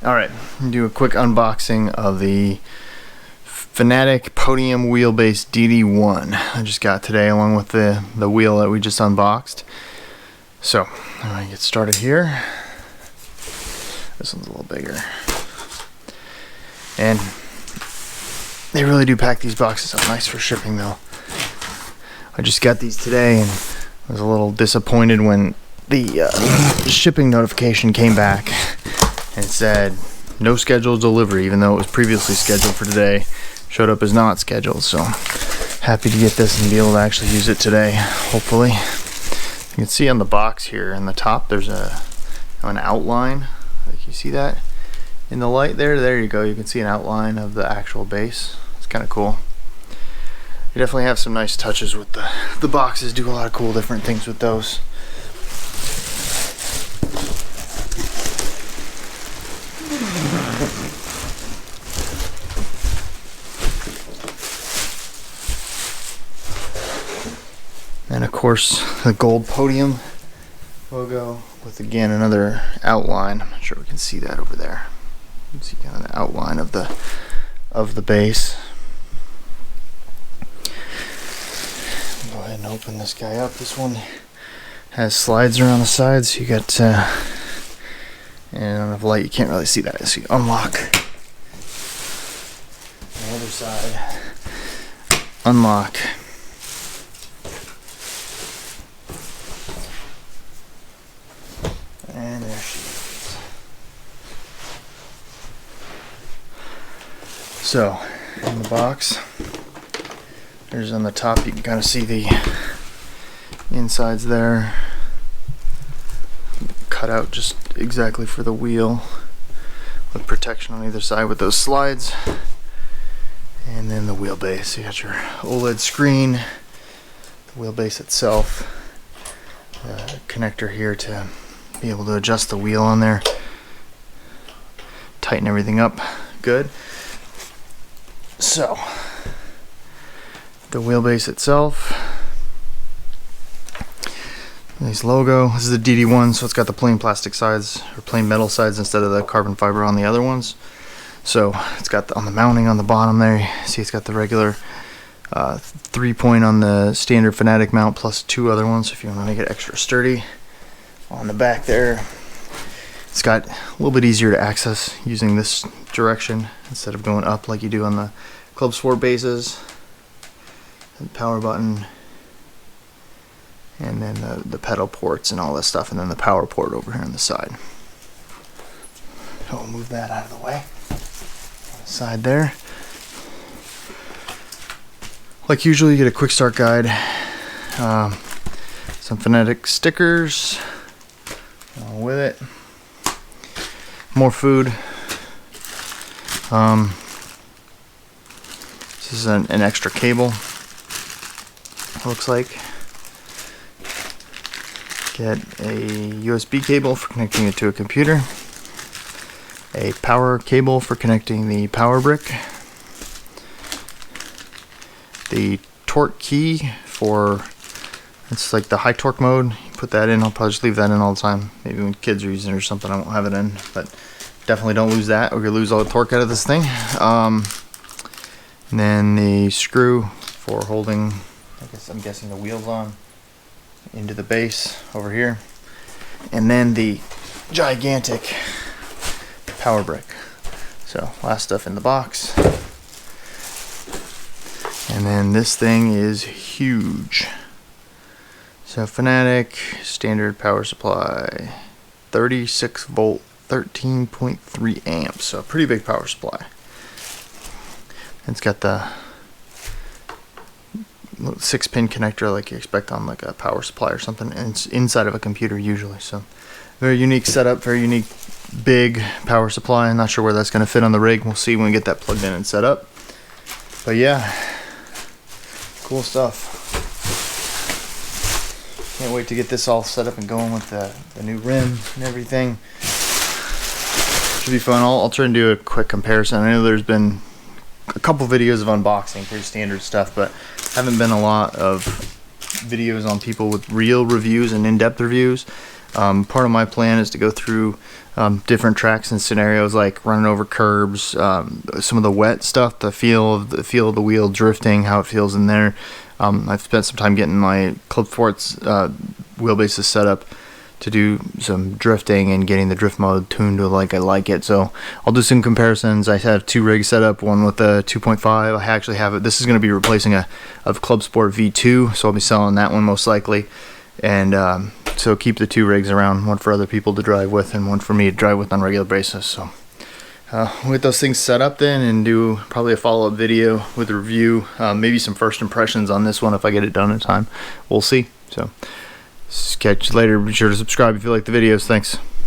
Alright, do a quick unboxing of the Fanatec Podium wheelbase DD1 I just got today, along with the wheel that we just unboxed. So, I'm going to get started here. This one's a little bigger. And they really do pack these boxes up nice for shipping though. I just got these today and was a little disappointed when the shipping notification came back and it said no scheduled delivery, even though it was previously scheduled for today. Showed up as not scheduled, so happy to get this and be able to actually use it today, hopefully. You can see on the box here in the top there's an outline, like you see that in the light there you go, you can see an outline of the actual base. It's kind of cool. You definitely have some nice touches with the boxes, do a lot of cool different things with those. And of course the gold Podium logo with again another outline. I'm not sure we can see that over there. You can see kind of the outline of the base. Go ahead and open this guy up. This one has slides around the sides, so you got and on the light you can't really see that, so you unlock the other side, unlock. And there she is. So, in the box, there's on the top, you can kind of see the insides there. Cut out just exactly for the wheel, with protection on either side with those slides. And then the wheelbase. You got your OLED screen, the wheelbase itself, the connector here to be able to adjust the wheel on there, tighten everything up good. So the wheelbase itself, nice logo. This is the DD1, so it's got the plain plastic sides, or plain metal sides, instead of the carbon fiber on the other ones. So it's got on the mounting on the bottom there, you see it's got the regular 3-point on the standard Fanatec mount plus 2 other ones if you want to make it extra sturdy. On the back there, it's got a little bit easier to access using this direction instead of going up like you do on the Club Sport bases. And power button, and then the pedal ports and all that stuff, and then the power port over here on the side. So we'll move that out of the way. On the side there, like usually, you get a quick start guide, some Fanatec stickers with it, more food. This is an extra cable, looks like. Get a USB cable for connecting it to a computer, a power cable for connecting the power brick, the torque key for, it's like the high torque mode. You put that in. I'll probably just leave that in all the time. Maybe when kids are using it or something, I won't have it in, but definitely don't lose that or you'll lose all the torque out of this thing. And then the screw for holding, I'm guessing the wheels on into the base over here, and then the gigantic power brick. So last stuff in the box, and then this thing is huge. So Fanatec standard power supply, 36 volt, 13.3 amps, so a pretty big power supply. It's got the 6-pin connector like you expect on like a power supply or something, and it's inside of a computer usually. So very unique setup, very unique big power supply. I'm not sure where that's going to fit on the rig. We'll see when we get that plugged in and set up. But yeah, cool stuff. Can't wait to get this all set up and going with the new rim and everything. Should be fun. I'll try and do a quick comparison. I know there's been a couple videos of unboxing, pretty standard stuff, but haven't been a lot of videos on people with real reviews and in-depth reviews. Part of my plan is to go through different tracks and scenarios, like running over curbs, some of the wet stuff, the feel of the wheel drifting, how it feels in there. I've spent some time getting my Club Sports wheelbases set up to do some drifting and getting the drift mode tuned to like I like it. So I'll do some comparisons. I have 2 rigs set up, one with a 2.5. I actually have it. This is going to be replacing a Club Sport V2, so I'll be selling that one most likely. And so keep the 2 rigs around, one for other people to drive with and one for me to drive with on a regular basis. So we'll get those things set up then and do probably a follow-up video with a review, maybe some first impressions on this one if I get it done in time. We'll see. So catch you later. Be sure to subscribe if you like the videos. Thanks.